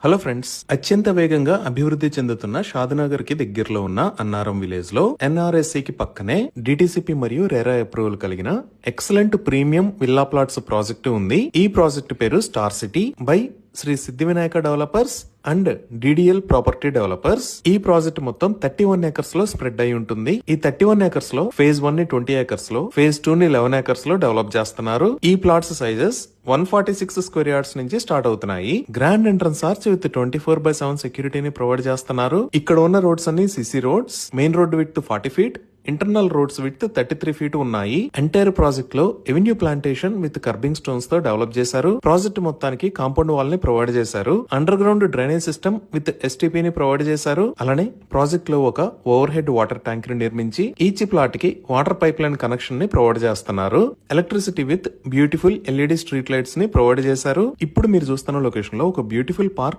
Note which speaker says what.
Speaker 1: Hello friends, అత్యంత వేగంగా అభివృద్ధి చెందుతున్న షాద్నగర్ కి దగ్గరలో ఉన్న అన్నారం విలేజ్ లో ఎన్ఆర్ఎస్సి కి పక్కనే డిటిసిపి మరియు రెరా అప్రూవల్ కలిగిన excellent premium villa plots project ఉంది. ఈ ప్రాజెక్టు పేరు star city by Shri Siddhi Vinayaka developers and DDL property developers. ఈ ప్రాజెక్ట్ మొత్తం 31 ఏకర్స్ లో స్ప్రెడ్ అయి ఉంటుంది. ఈ 31 ఏకర్స్ లో ఫేజ్ 1 ని 20 ఏకర్స్ లో, ఫేజ్ 2 ని 11 ఏకర్స్ లో డెవలప్ చేస్తున్నారు. ఈ ప్లాట్స్ సైజెస్ 146 స్క్వేర్ యార్డ్స్ నుంచి స్టార్ట్ అవుతున్నాయి. గ్రాండ్ ఎంట్రన్స్ ఆర్చ్ విత్ 24/7 సెక్యూరిటీని ప్రొవైడ్ చేస్తున్నారు. ఇక్కడ ఉన్న రోడ్స్ అన్ని CC roads. Main road with 40 feet, internal roads with 33 feet ఉన్నాయి. ఎంటైర్ ప్రాజెక్ట్ లో avenue plantation with kerbing stones తో డెవలప్ చేశారు. ప్రాజెక్ట్ మొత్తానికి కాంపౌండ్ వాల్ ని ప్రొవైడ్ చేశారు. Under ground drainage system with STP ని ప్రొవైడ్ చేశారు. అలానే ప్రాజెక్ట్ లో ఒక ఓవర్ హెడ్ వాటర్ ట్యాంక్ ని నిర్మించి ఈచ్ ప్లాట్ కి వాటర్ పైప్ లైన్ కనెక్షన్ ని ప్రొవైడ్ చేస్తున్నారు. Electricity with beautiful LED street lights ని ప్రొవైడ్ చేశారు. ఇప్పుడు మీరు చూస్తున్న లొకేషన్ లో ఒక బ్యూటిఫుల్ పార్క్